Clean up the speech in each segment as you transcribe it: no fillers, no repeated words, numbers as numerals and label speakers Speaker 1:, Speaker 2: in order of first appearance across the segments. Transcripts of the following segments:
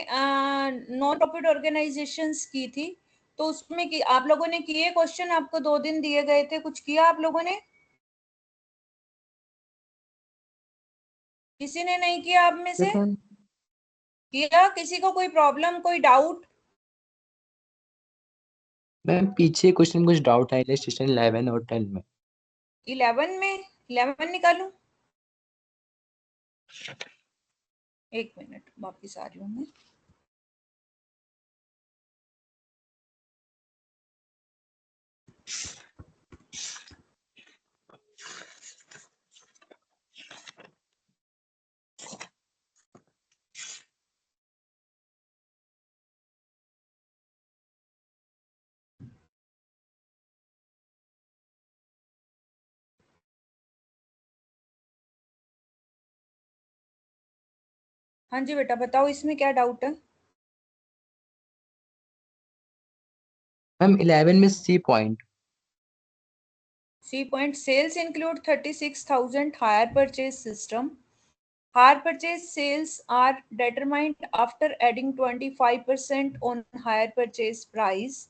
Speaker 1: Non profit organisations की थी, तो उसमें की आप लोगों ने किए क्वेश्चन, आपको 2 दिन दिए गए थे, कुछ किया आप लोगों ने? किसी ने नहीं किया आप में से? किया? किसी को कोई प्रॉब्लम, कोई डाउट?
Speaker 2: मैम पीछे क्वेश्चन कुछ डाउट है इलस्ट्रेशन 11 और 10 में।
Speaker 1: 11 में 11 निकालूं? एक मिनट, वापिस आ रही हूँ मैं। हाँ जी बेटा, बताओ इसमें क्या डाउट है?
Speaker 2: मैम 11 में C point.
Speaker 1: C point, sales include 36,000 hire purchase system. Higher purchase sales are determined after adding 25% on higher purchase price.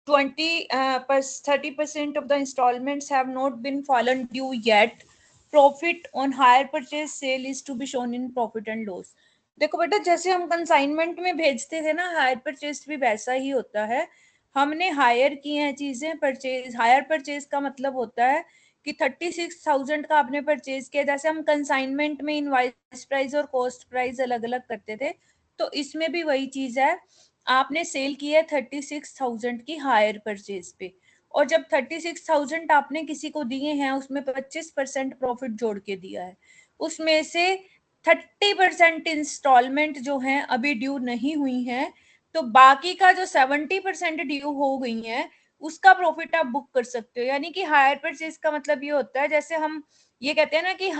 Speaker 1: 30% of the installments have not been fallen due yet. Profit on higher purchase sale is to be shown in profit and loss. देखो बेटा, जैसे हम consignment में भेजते थे ना, hire purchase भी वैसा ही होता है. हमने हायर की हैं चीजें, परचेज, हायर परचेज का मतलब होता है कि 36,000 का आपने परचेज किया. जैसे हम कंसाइनमेंट में इनवॉइस प्राइस और कॉस्ट प्राइस अलग अलग करते थे, तो इसमें भी वही चीज है. आपने सेल की है 36,000 की हायर परचेज पे, और जब 36,000 आपने किसी को दिए हैं, उसमें 25% प्रॉफिट जोड़ के दिया है. उसमें से 30% इंस्टॉलमेंट जो है अभी ड्यू नहीं हुई है, तो बाकी का जो 70% ड्यू हो गई है, उसका प्रॉफिट आप बुक कर सकते हो. यानी कि हायर परचेज का मतलब ये होता है, जैसे हम ये कहते हैं ना कि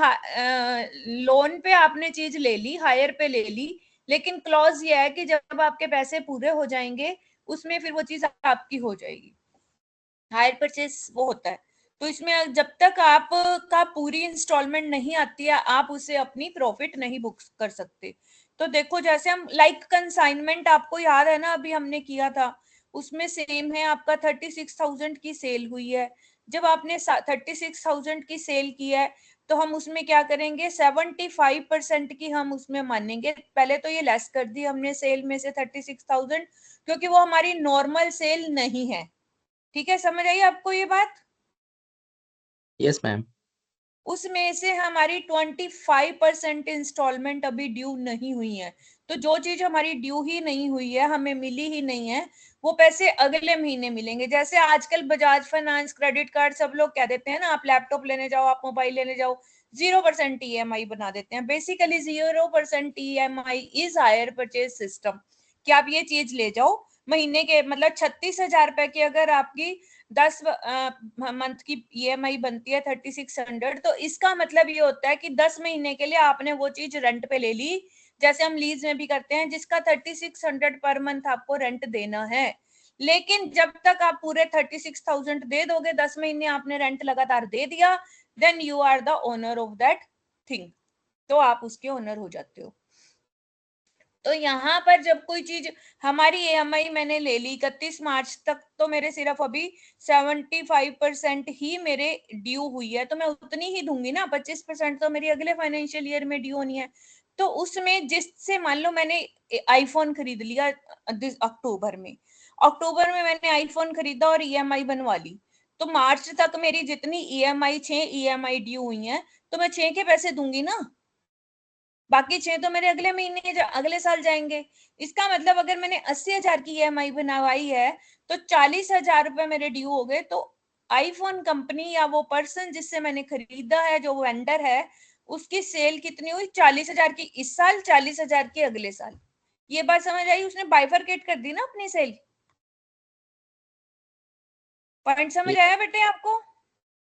Speaker 1: लोन पे आपने चीज ले ली, हायर पे ले ली, लेकिन क्लॉज ये है कि जब आपके पैसे पूरे हो जाएंगे, उसमें फिर वो चीज आपकी हो जाएगी. हायर परचेज वो होता है. तो इसमें जब तक आप का पूरी इंस्टॉलमेंट नहीं आती है, आप उसे अपनी प्रॉफिट नहीं बुक कर सकते. तो देखो, जैसे हम लाइक कंसाइनमेंट, आपको याद है ना, अभी हमने किया था, उसमें सेम है. आपका 36,000 की सेल हुई है. जब आपने 36,000 की सेल की है, तो हम उसमें क्या करेंगे, 75% की हम उसमें मानेंगे. पहले तो ये लेस कर दी हमने सेल में से 36,000, क्योंकि वो हमारी नॉर्मल सेल नहीं है. ठीक है, समझ आई आपको ये बात?
Speaker 2: Yes ma'am.
Speaker 1: उसमें से हमारी 25% इंस्टॉलमेंट अभी ड्यू नहीं हुई है. तो जो चीज हमारी ड्यू ही नहीं हुई है, हमें मिली ही नहीं है, वो पैसे अगले महीने मिलेंगे. जैसे आजकल बजाज फाइनेंस, क्रेडिट कार्ड, सब लोग कह देते हैं ना, आप लैपटॉप लेने जाओ, आप मोबाइल लेने जाओ, 0% EMI बना देते हैं. Basically 0% EMI is higher purchase system, कि आप ये चीज ले जाओ महीने के, मतलब 36,000 रुपए की अगर आपकी 10 मंथ की EMI बनती है 3600, तो इसका मतलब ये होता है कि 10 महीने के लिए आपने वो चीज रेंट पे ले ली, जैसे हम लीज में भी करते हैं, जिसका 3600 पर मंथ आपको रेंट देना है. लेकिन जब तक आप पूरे 36,000 दे दोगे, 10 महीने आपने रेंट लगातार दे दिया, then you are the owner of that thing. तो आप उसके ओनर हो जाते हो. तो यहाँ पर जब कोई चीज हमारी EMI मैंने ले ली 31 मार्च तक, तो मेरे सिर्फ अभी 75% ही मेरे ड्यू हुई है, तो मैं उतनी ही दूंगी ना. 25% तो मेरी अगले फाइनेंशियल ईयर में ड्यू होनी है. तो उसमें जिससे, मान लो मैंने आईफोन खरीद लिया अक्टूबर में, मैंने आईफोन खरीदा और EMI बनवा ली, तो मार्च तक मेरी जितनी EMI 6 EMI ड्यू हुई है, तो मैं 6 के पैसे दूंगी ना. बाकी 6 तो मेरे अगले महीने, अगले साल जाएंगे. इसका मतलब अगर मैंने 80,000 की EMI बनवाई है, तो 40,000 रुपए मेरे ड्यू हो गए. तो आईफोन कंपनी या वो पर्सन जिससे मैंने खरीदा है, जो वेंडर है, उसकी सेल कितनी हुई, 40,000 की इस साल, 40,000 की अगले साल. ये बात समझ आई? उसने बाइफरकेट कर दी ना अपनी सेल. पॉइंट समझ आया बेटे आपको?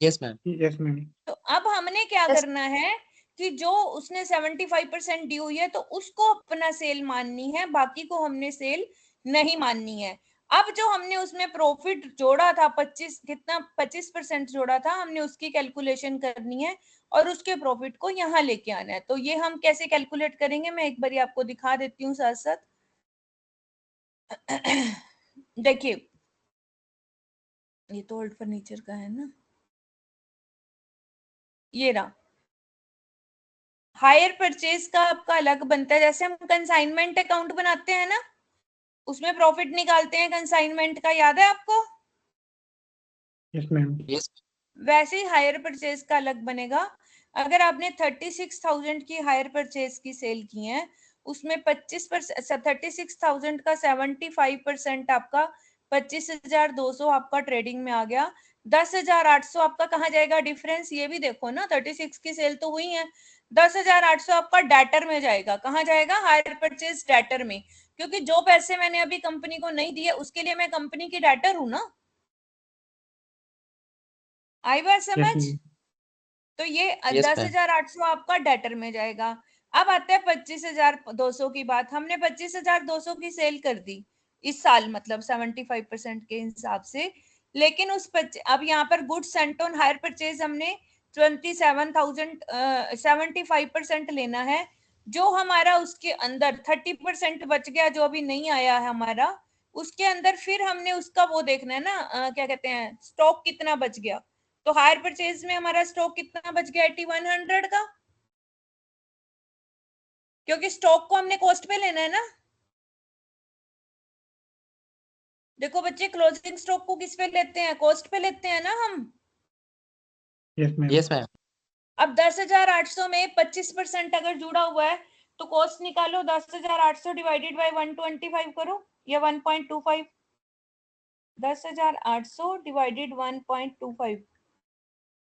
Speaker 2: Yes ma'am.
Speaker 3: Yes ma'am.
Speaker 1: तो अब हमने क्या करना है कि जो उसने 75% दी हुई है, तो उसको अपना सेल माननी है, बाकी को हमने सेल नहीं माननी है. अब जो हमने उसमें प्रॉफिट जोड़ा था 25% जोड़ा था, हमने उसकी कैलकुलेशन करनी है और उसके प्रॉफिट को यहाँ लेके आना है। तो ये हम कैसे कैलकुलेट करेंगे, मैं एक बार आपको दिखा देती हूँ साथ साथ। देखिए, ये तो ओल्ड फर्नीचर का है ना, ये रहा। हायर परचेज का आपका अलग बनता है, जैसे हम कंसाइनमेंट अकाउंट बनाते हैं ना, उसमें प्रॉफिट निकालते हैं कंसाइनमेंट का, याद है आपको?
Speaker 3: Yes ma'am.
Speaker 2: यस
Speaker 1: वैसे ही हायर परचेज का अलग बनेगा। अगर आपने 36,000 की हायर परचेज की सेल की है, उसमें 25% 36,000 का 75% आपका 25,200 आपका ट्रेडिंग में आ गया। 10,800 आपका कहाँ जाएगा डिफरेंस, ये भी देखो ना, 36 की सेल तो हुई है, 10,800 आपका डेटर में जाएगा। कहाँ जाएगा? हायर परचेज डेटर में, क्योंकि जो पैसे मैंने अभी कंपनी को नहीं दिए उसके लिए मैं कंपनी की डेटर हूं ना। आई बात
Speaker 3: यस
Speaker 1: समझ?
Speaker 3: मैम।
Speaker 1: तो ये
Speaker 2: यस मैम
Speaker 1: 10,800 आपका डेटर में जाएगा। अब आते हैं 25,200 की बात। हमने 25,200 की सेल कर दी इस साल, मतलब 75% के हिसाब से। लेकिन अब यहाँ पर goods Saint on hire purchase हमने 27,000 75% लेना है। जो हमारा उसके अंदर 30% बच गया, जो अभी नहीं आया है हमारा, उसके अंदर फिर हमने उसका वो देखना है ना, क्या कहते हैं, स्टॉक कितना बच गया। तो हायर परचेज में हमारा स्टॉक कितना बच गया 8100 का, क्योंकि स्टॉक को हमने कॉस्ट पे लेना है ना। देखो बच्चे, क्लोजिंग स्टॉक को किस पे लेते हैं? कॉस्ट पे लेते हैं ना हम।
Speaker 3: Yes ma'am.
Speaker 2: यस मैम
Speaker 1: अब 10,800 में 25% अगर जुड़ा हुआ है तो कॉस्ट निकालो, 10,800 डिवाइडेड बाय 125 करो, या 1.25। 10,800 डिवाइडेड 1.25,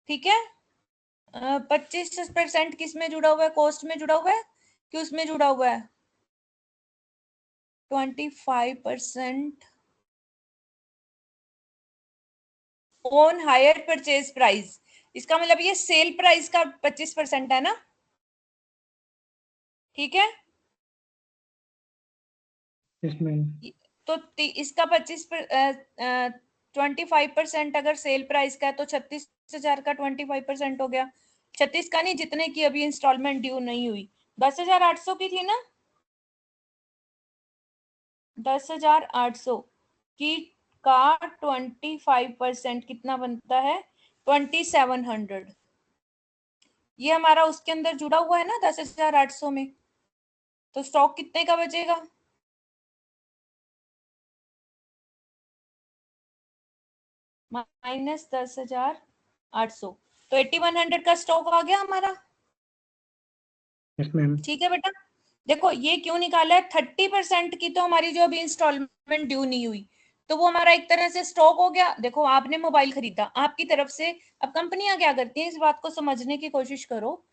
Speaker 1: ठीक है। 25% किस में जुड़ा हुआ है? कॉस्ट में जुड़ा हुआ है कि उसमें जुड़ा हुआ है? 25% ऑन हायर परचेज प्राइस। इसका मतलब ये सेल प्राइस का 25% है ना, ठीक है।
Speaker 3: Yes ma'am.
Speaker 1: तो इसका 25% अगर सेल प्राइस का है तो 36,000 का 25% हो गया। 36 का नहीं, जितने की अभी इंस्टॉलमेंट ड्यू नहीं हुई। 10,800 की थी ना, 10,800 की का 25% कितना बनता है? 2,700। ये हमारा उसके अंदर जुड़ा हुआ है ना 10,800 में। तो स्टॉक कितने का बचेगा? -10,800। तो 8,100 का स्टॉक आ गया हमारा,
Speaker 3: यस मैम।
Speaker 1: ठीक है बेटा। देखो ये क्यों निकाला है, 30% की तो हमारी जो अभी इंस्टॉलमेंट ड्यू नहीं हुई, तो वो हमारा एक तरह से स्टॉक हो गया। देखो आपने मोबाइल खरीदा आपकी तरफ से, अब कंपनियां क्या करती हैं, इस बात को समझने की कोशिश करो।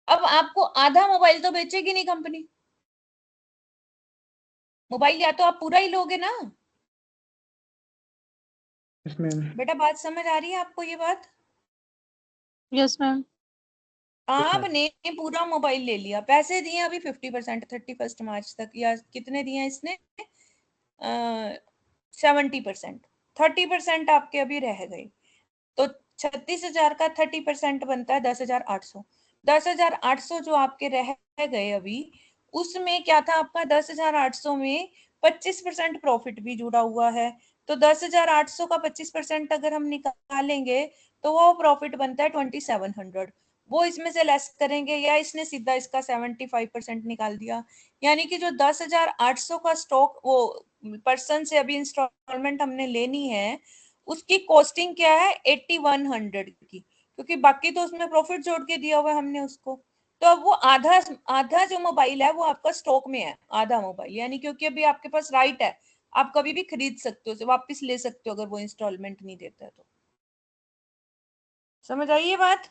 Speaker 1: अब आपको आधा मोबाइल तो बेचेगी नहीं कंपनी, मोबाइल या तो आप पूरा ही लोगे ना।
Speaker 3: Yes ma'am.
Speaker 1: बेटा बात समझ आ रही है आपको ये बात?
Speaker 4: Yes ma'am.
Speaker 1: आपने पूरा मोबाइल ले लिया, पैसे दिए अभी 50%, 31 मार्च तक, या कितने दिए इसने, 70%, 30% आपके अभी रह गए। तो 36,000 का 30% बनता है 10,800। 10,800 जो आपके रह गए अभी, उसमें क्या था आपका, 10,800 में 25% प्रॉफिट भी जुड़ा हुआ है। तो 10,800 का 25% अगर हम निकालेंगे तो वो प्रॉफिट बनता है 2,700। वो इसमें से लेस करेंगे, या इसने सीधा इसका 75% निकाल दिया। यानी कि जो 10,800 का स्टॉक, वो पर्सन से अभी इंस्टॉलमेंट हमने लेनी है, उसकी कॉस्टिंग क्या है 8,100 की, क्योंकि बाकी तो उसमें प्रॉफिट जोड़ के दिया हुआ है हमने उसको। तो अब वो आधा आधा जो मोबाइल है वो आपका स्टॉक में है, आधा मोबाइल, यानी क्योंकि अभी आपके पास राइट है, आप कभी भी खरीद सकते हो, उसे वापस ले सकते हो अगर वो इंस्टॉलमेंट नहीं देता है तो। समझ आई ये बात?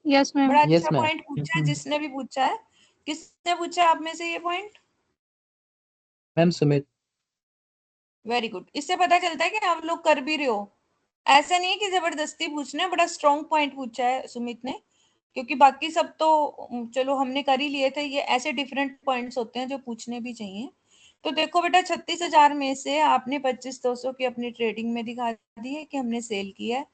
Speaker 4: Yes ma'am.
Speaker 1: बड़ा
Speaker 2: यस
Speaker 1: अच्छा
Speaker 2: मैम
Speaker 1: पॉइंट पूछा है जिसने भी पूछा है। किसने पूछा है आप में से ये point?
Speaker 2: Ma'am Sumit
Speaker 1: very good. इससे पता चलता है कि आप लोग कर भी रहे हो, ऐसा नहीं है कि जबरदस्ती पूछना है। बड़ा स्ट्रॉन्ग पॉइंट पूछा है सुमित ने, क्योंकि बाकी सब तो चलो हमने कर ही लिए थे, ये ऐसे डिफरेंट पॉइंट्स होते हैं जो पूछने भी चाहिए। तो देखो बेटा 36,000 में से आपने 25,200 की अपनी ट्रेडिंग में दिखा दी है कि हमने सेल किया है,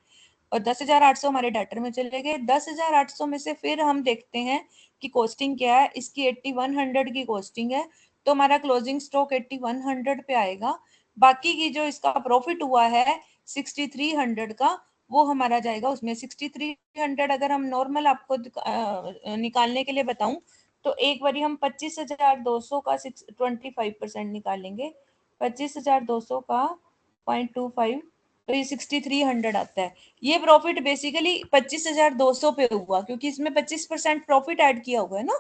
Speaker 1: और 10,800 हमारे डेटर में चले गए। 10,800 में से फिर हम देखते हैं कि कॉस्टिंग क्या है। इसकी 8100 की कॉस्टिंग है, तो हमारा क्लोजिंग स्टॉक 8100 पे आएगा। बाकी की जो इसका प्रॉफिट हुआ है 6300 का, वो हमारा जाएगा उसमें। 6300 अगर हम नॉर्मल आपको निकालने के लिए बताऊं तो एक बारी हम 25,200 का 25% निकालेंगे। 25,200 का 0.25, तो ये 6300 आता है। ये प्रॉफिट बेसिकली 25,200 पे हुआ, क्योंकि इसमें 25% प्रॉफिट ऐड किया हुआ है ना।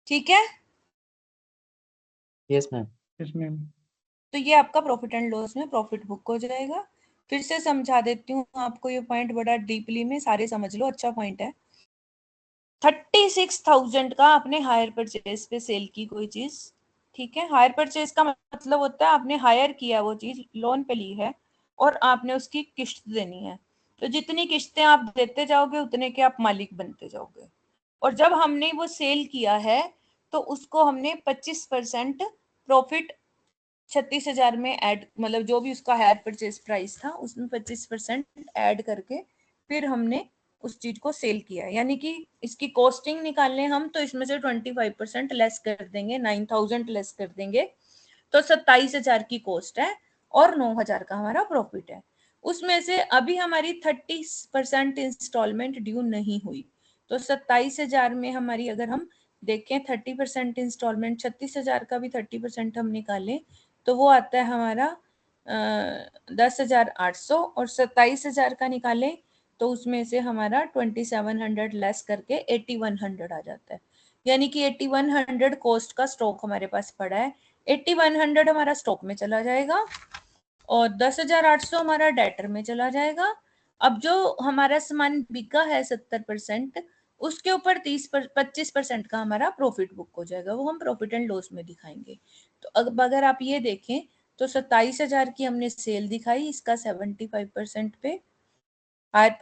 Speaker 1: ठीक है,
Speaker 2: यस मैम।
Speaker 3: Yes, ma'am.
Speaker 1: तो ये आपका प्रॉफिट एंड लॉस में प्रॉफिट बुक हो जाएगा। फिर से समझा देती हूँ आपको, ये पॉइंट बड़ा डीपली में सारे समझ लो, अच्छा पॉइंट है। 36,000 का आपने हायर परचेज पे सेल की कोई चीज, ठीक है। हायर परचेज का मतलब होता है आपने हायर किया, वो चीज लोन पे ली है और आपने उसकी किस्त देनी है। तो जितनी किस्तें आप देते जाओगे उतने के आप मालिक बनते जाओगे। और जब हमने वो सेल किया है तो उसको हमने 25% प्रॉफिट 36,000 में ऐड, मतलब जो भी उसका हायर परचेज प्राइस था उसमें 25% ऐड करके फिर हमने उस चीज को सेल किया। यानी कि इसकी कॉस्टिंग निकालने हम तो इसमें से 25% लेस कर देंगे, 9,000 लेस कर देंगे, तो 27,000 की कॉस्ट है और 9,000 का हमारा प्रॉफिट है। उसमें से अभी हमारी 30% इंस्टॉलमेंट ड्यू नहीं हुई, तो 27,000 में हमारी अगर हम देखें 30% इंस्टॉलमेंट, 36,000 का भी 30% हम निकालें तो वो आता है हमारा 10,800, और 27,000 का निकालें तो उसमें से हमारा 2,700 लेस करके 8,100 आ जाता है। यानी कि 8,100 कॉस्ट का स्टॉक हमारे पास पड़ा है। 8,100 हमारा स्टॉक में चला जाएगा और 10,800 हमारा डेटर में चला जाएगा। अब जो हमारा सामान बिका है 70%, उसके ऊपर 25% का हमारा प्रॉफिट बुक हो जाएगा, वो हम प्रॉफिट एंड लॉस में दिखाएंगे। तो अब अगर आप ये देखें तो 27,000 की हमने सेल दिखाई, इसका 75% पे हायर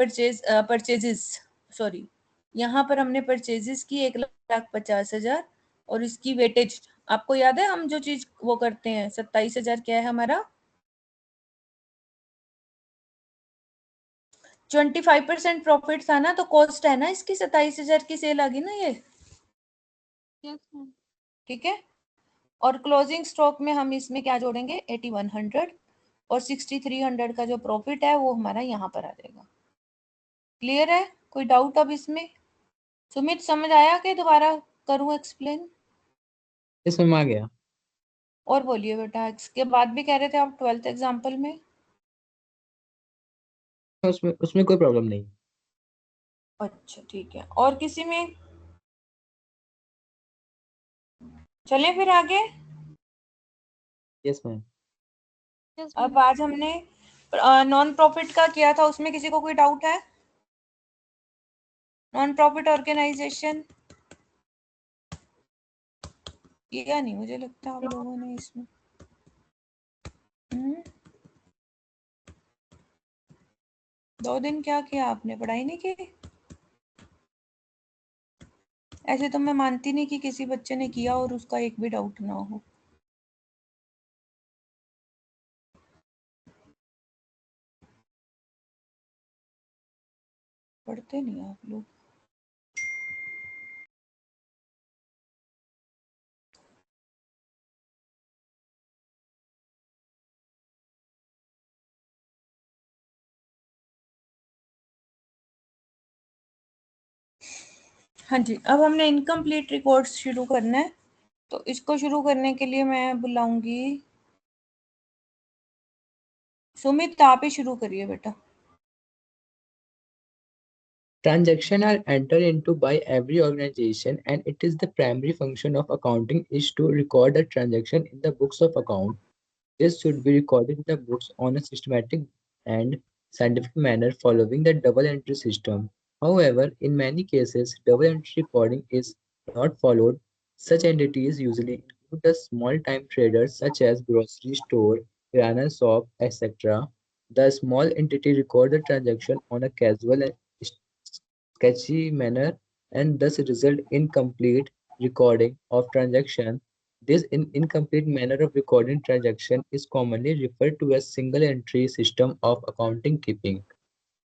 Speaker 1: परचेजेस, सॉरी, यहाँ पर हमने परचेजेस की 1,50,000 और इसकी वेटेज आपको याद है हम जो चीज वो करते हैं। 27,000 क्या है हमारा, 25% प्रॉफिट था ना, तो कॉस्ट है ना इसकी 27,000 की सेल आ गई ना ये,
Speaker 4: Yes, ma'am.
Speaker 1: ठीक है। और क्लोजिंग स्टॉक में हम इसमें क्या जोड़ेंगे, 8,100, और 6,300 का जो प्रॉफिट है वो हमारा यहाँ पर आ जाएगा। क्लियर है, कोई डाउट अब इसमें? सुमित समझ आया कि दोबारा करूँ एक्सप्लेन?
Speaker 2: यस मैम, आ गया।
Speaker 1: और बोलिए बेटा, इसके बाद भी कह रहे थे आप 12th एग्जाम्पल में।
Speaker 2: उसमें उसमें कोई प्रॉब्लम नहीं।
Speaker 1: अच्छा ठीक है, और किसी में? चलें फिर आगे।
Speaker 2: Yes ma'am.
Speaker 4: Yes,
Speaker 1: अब
Speaker 4: ma'am.
Speaker 1: आज हमने नॉन प्रॉफिट का किया था, उसमें किसी को कोई डाउट है? नॉन प्रॉफिट ऑर्गेनाइजेशन किया नहीं मुझे लगता आप लोगों ने इसमें। हम्म, 2 दिन क्या किया आपने, पढ़ाई नहीं की? ऐसे तो मैं मानती नहीं कि किसी बच्चे ने किया और उसका एक भी डाउट ना हो। पढ़ते नहीं आप लोग। हाँ जी, अब हमने इनकम्प्लीट रिकॉर्ड्स शुरू करना है, तो इसको शुरू करने के लिए मैं बुलाऊंगी सुमित, आप ही शुरू करिए बेटा।
Speaker 2: Transactions are entered into by every organization, and it is the primary function of accounting is to record the transaction in the books of account. This should be recorded in the books on a systematic and scientific manner following the double entry system. However, in many cases, double entry recording is not followed. Such entities usually include the small time traders such as grocery store, kirana shop, etc. The small entity record the transaction on a casual and sketchy manner and thus result in complete recording of transaction. This incomplete manner of recording transaction is commonly referred to as single entry system of accounting keeping.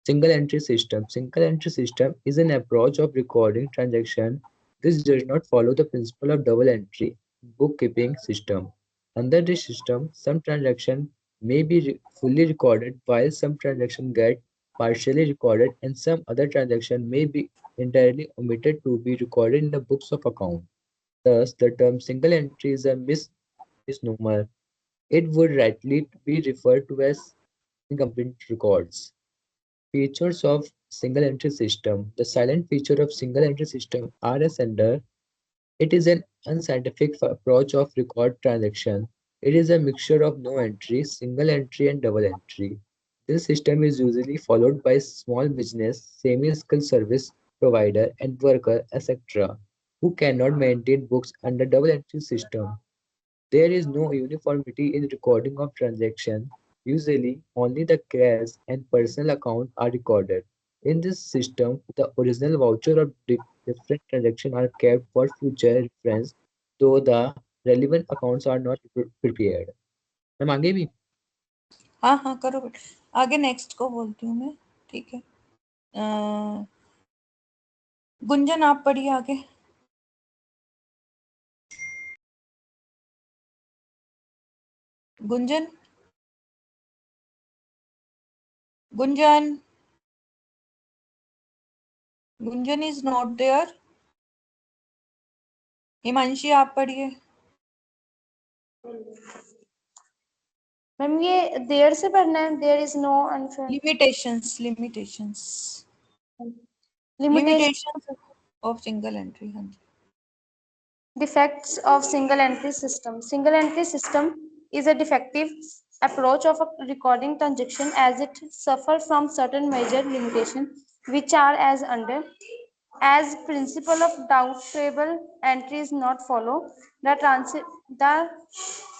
Speaker 2: Single entry system. Single entry system is an approach of recording transaction. This does not follow the principle of double entry bookkeeping system. Under this system, some transactions may be fully recorded while some transactions get partially recorded and some other transactions may be entirely omitted to be recorded in the books of account. Thus, the term single entry is a misnomer. It would rightly be referred to as incomplete records. Features of single entry system. The silent feature of single entry system are as under. It is an unscientific approach of record transaction. It is a mixture of no entry, single entry and double entry. This system is usually followed by small business, semi-skilled service provider and worker, etc., who cannot maintain books under double entry system. There is no uniformity in recording of transaction. Usually, only the cash and personal account are recorded. In this system, the original voucher of different transactions are kept for future reference, though the relevant accounts are not prepared. Ma'am आगे भी
Speaker 1: हाँ हाँ करो बेटा, आगे next को बोलती हूँ मैं, ठीक है। गुंजन आप पढ़िए आगे। Gunjan, Gunjan, Gunjan is not there. Himanshi आप पढ़िए।
Speaker 5: मैम ये देयर से पढ़ना है, there is no unfair
Speaker 1: limitations
Speaker 5: limitation
Speaker 1: of single entry. हाँ जी।
Speaker 5: Defects of single entry system. Single entry system is a defective approach of a recording transaction as it suffers from certain major limitations which are as under. As principle of doubtful entry is not followed, the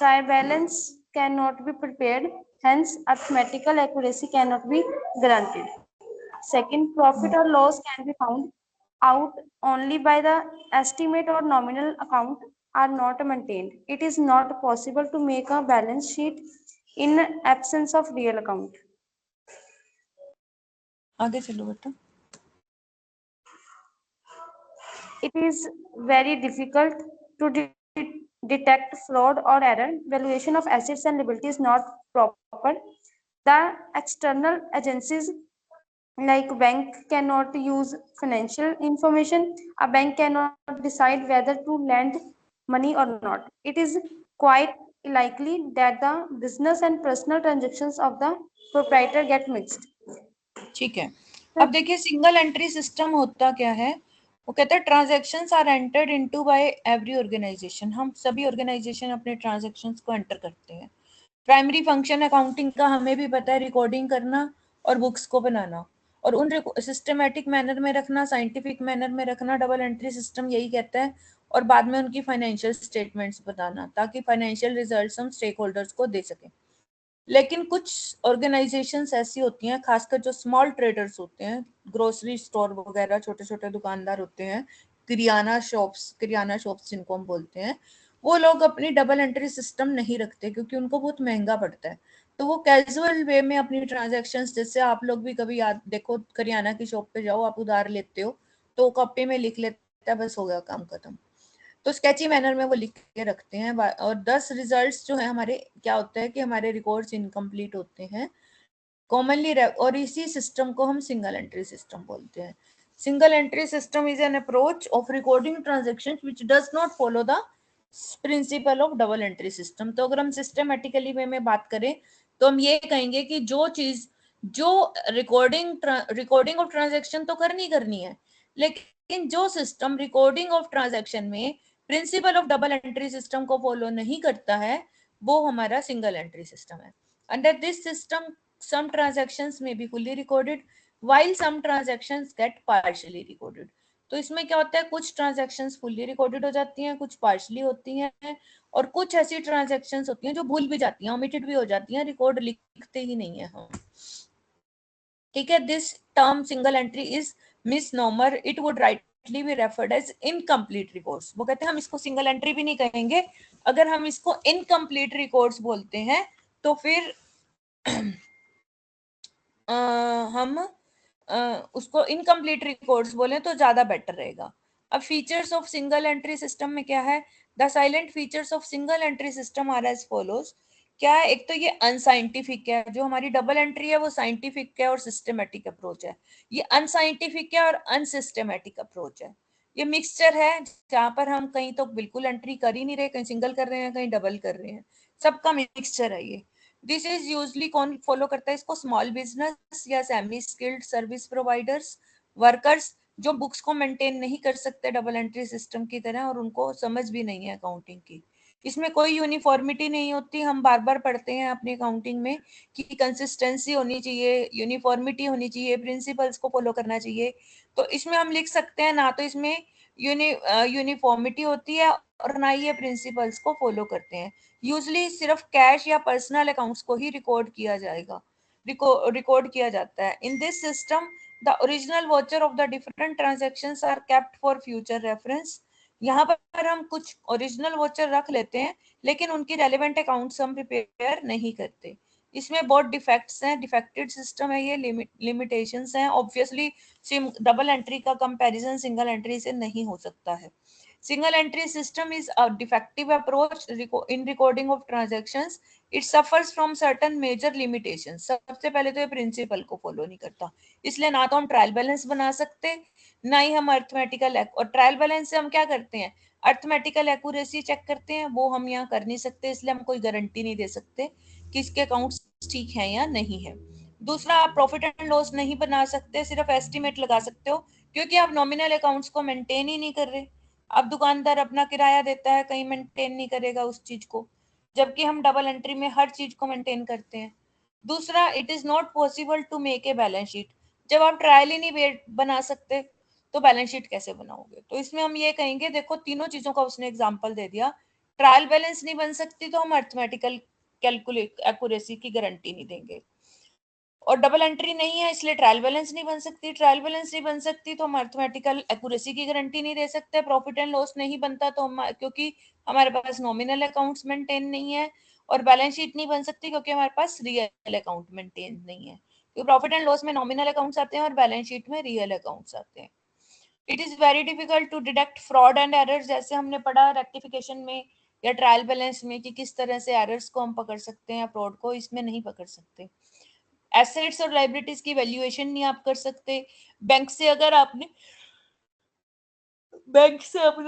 Speaker 5: tribalance cannot be prepared, hence arithmetical accuracy cannot be guaranteed. Second, profit or loss can be found out only by the estimate or nominal account are not maintained. It is not possible to make a balance sheet in absence of real account.
Speaker 1: आगे चलो बेटा।
Speaker 5: It is very difficult to detect fraud or error. Valuation of assets and liabilities is not proper. The external agencies like bank cannot use financial information. A bank cannot decide whether to lend money or not. It is quite likely that the business and personal transactions of the proprietor get mixed.
Speaker 1: ठीक है, अब देखिए single entry system होता क्या है। वो कहता है transactions are entered into by every organisation. हम सभी ऑर्गेनाइजेशन अपने ट्रांजैक्शंस को एंटर करते हैं। प्राइमरी फंक्शन अकाउंटिंग का हमें भी पता है, रिकॉर्डिंग करना और बुक्स को बनाना और उन सिस्टमेटिक मैनर में रखना, साइंटिफिक मैनर में रखना। डबल एंट्री सिस्टम यही कहता है, और बाद में उनकी फाइनेंशियल स्टेटमेंट्स बताना ताकि फाइनेंशियल रिजल्ट्स हम स्टेक होल्डर्स को दे सकें। लेकिन कुछ ऑर्गेनाइजेशंस ऐसी होती हैं, खासकर जो स्मॉल ट्रेडर्स होते हैं, ग्रोसरी स्टोर वगैरह, छोटे छोटे दुकानदार होते हैं, किराना शॉप्स जिनको हम बोलते हैं, वो लोग अपनी डबल एंट्री सिस्टम नहीं रखते क्योंकि उनको बहुत महंगा पड़ता है। तो वो कैजुअल वे में अपनी ट्रांजैक्शंस, जैसे आप लोग भी कभी याद देखो, करियाना की शॉप पे जाओ, आप उधार लेते हो तो कॉपी में लिख लेता है, बस हो गया काम खत्म। तो स्केची मैनर में वो लिख के रखते हैं। और 10 रिजल्ट्स जो है हमारे, क्या होता है कि हमारे रिकॉर्ड्स इनकम्प्लीट होते हैं कॉमनली, और इसी सिस्टम को हम सिंगल एंट्री सिस्टम बोलते हैं। Single entry system is an approach of recording transactions which does not follow the principle of double entry system. तो अगर हम सिस्टमेटिकली वे में बात करें तो हम ये कहेंगे कि जो रिकॉर्डिंग ऑफ ट्रांजैक्शन तो करनी है, लेकिन जो सिस्टम रिकॉर्डिंग ऑफ ट्रांजैक्शन में principle of double entry system को फॉलो नहीं करता है, वो हमारा सिंगल एंट्री सिस्टम है। Under this system some transactions may be fully recorded while some transactions get partially recorded। तो इसमें क्या होता है, कुछ ट्रांजैक्शंस फुल्ली रिकॉर्डेड हो जाती हैं, कुछ पार्शली होती हैं, और कुछ ऐसी ट्रांजैक्शंस होती हैं जो भूल भी जाती हैं, ओमिटेड भी हो जाती हैं, रिकॉर्ड लिखते ही नहीं है हम। ठीक है, this term single entry is misnomer. It would frequently be referred as incomplete records. वो कहते हैं हम इसको सिंगल एंट्री भी नहीं कहेंगे, अगर हम इसको इनकम्प्लीट रिकॉर्ड्स बोलते हैं तो फिर हम उसको इनकम्प्लीट रिकॉर्ड्स बोले तो ज्यादा बेटर रहेगा. अब features of single entry system में क्या है? The silent features of single entry system are as follows. क्या है? एक तो ये अनसाइंटिफिक है, जो हमारी डबल एंट्री है वो साइंटिफिक है और सिस्टमेटिक अप्रोच है. ये अनसाइंटिफिक है और अनसिस्टमेटिक अप्रोच है. ये मिक्सचर है जहां पर हम कहीं तो बिल्कुल एंट्री कर ही नहीं रहे, कहीं सिंगल कर रहे हैं, कहीं डबल कर रहे हैं, सबका मिक्सचर है ये. दिस इज यूजली कौन फॉलो करता है इसको? स्मॉल बिजनेस या semi skilled service providers, workers जो बुक्स को मेंटेन नहीं कर सकते डबल एंट्री सिस्टम की तरह और उनको समझ भी नहीं है अकाउंटिंग की. इसमें कोई यूनिफॉर्मिटी नहीं होती. हम बार बार पढ़ते हैं अपनी अकाउंटिंग में कि कंसिस्टेंसी होनी चाहिए, यूनिफॉर्मिटी होनी चाहिए, प्रिंसिपल्स को फॉलो करना चाहिए. तो इसमें हम लिख सकते हैं ना तो इसमें यूनिफॉर्मिटी होती है और ना ही ये प्रिंसिपल्स को फॉलो करते हैं. यूजली सिर्फ कैश या पर्सनल अकाउंट्स को ही रिकॉर्ड किया जाएगा, रिकॉर्ड किया जाता है. In this system the original voucher of the different transactions are kept for future reference. यहाँ पर हम कुछ ओरिजिनल वॉचर रख लेते हैं लेकिन उनकी रेलेवेंट अकाउंट्स हम प्रिपेयर नहीं करते. इसमें बहुत डिफेक्ट्स हैं, डिफेक्टेड सिस्टम है ये, लिमिटेशंस हैं. ऑब्वियसली डबल एंट्री का कंपैरिजन सिंगल एंट्री से नहीं हो सकता है. Single entry system is a defective approach in recording of transactions. It suffers from certain major limitations. सबसे पहले तो ये प्रिंसिपल को फॉलो नहीं करता, इसलिए ना तो हम ट्रायल बैलेंस बना सकते ना ही हम अर्थमेटिकल, और ट्रायल बैलेंस से हम क्या करते हैं? अर्थमेटिकल एक्यूरेसी चेक करते हैं, वो हम यहाँ कर नहीं सकते, इसलिए हम कोई गारंटी नहीं दे सकते कि इसके अकाउंट्स ठीक है या नहीं है. दूसरा, आप प्रॉफिट एंड लॉस नहीं बना सकते, सिर्फ एस्टिमेट लगा सकते हो क्योंकि आप नॉमिनल अकाउंट्स को मेंटेन ही नहीं कर रहे. अब दुकानदार अपना किराया देता है, कहीं मेंटेन नहीं करेगा उस चीज को, जबकि हम डबल एंट्री में हर चीज को मेंटेन करते हैं. दूसरा, it is not possible to make a balance sheet. जब आप ट्रायल ही नहीं बना सकते तो बैलेंस शीट कैसे बनाओगे? तो इसमें हम ये कहेंगे, देखो तीनों चीजों का उसने एग्जांपल दे दिया. ट्रायल बैलेंस नहीं बन सकती तो हम अर्थमेटिकल कैलकुलेट एक्यूरेसी की गारंटी नहीं देंगे, और डबल एंट्री नहीं है इसलिए ट्रायल बैलेंस नहीं बन सकती. ट्रायल बैलेंस नहीं बन सकती तो हम अर्थमेटिकल एक्यूरेसी की गारंटी नहीं दे सकते. प्रॉफिट एंड लॉस नहीं बनता तो हम, क्योंकि हमारे पास नॉमिनल अकाउंट्स मेंटेन नहीं है, और बैलेंस शीट नहीं बन सकती क्योंकि हमारे पास रियल अकाउंट मेंटेन नहीं है. क्योंकि प्रॉफिट एंड लॉस में नॉमिनल अकाउंट्स आते हैं और बैलेंस शीट में रियल अकाउंट्स आते हैं. It is very difficult to detect fraud and errors, जैसे हमने पढ़ा रेक्टिफिकेशन में या ट्रायल बैलेंस में कि किस तरह से एरर्स को हम पकड़ सकते हैं या फ्रॉड को, इसमें नहीं पकड़ सकते. एसेट्स और लाइबिलिटीज की वैल्यूएशन नहीं आप कर सकते. बैंक से अगर आपने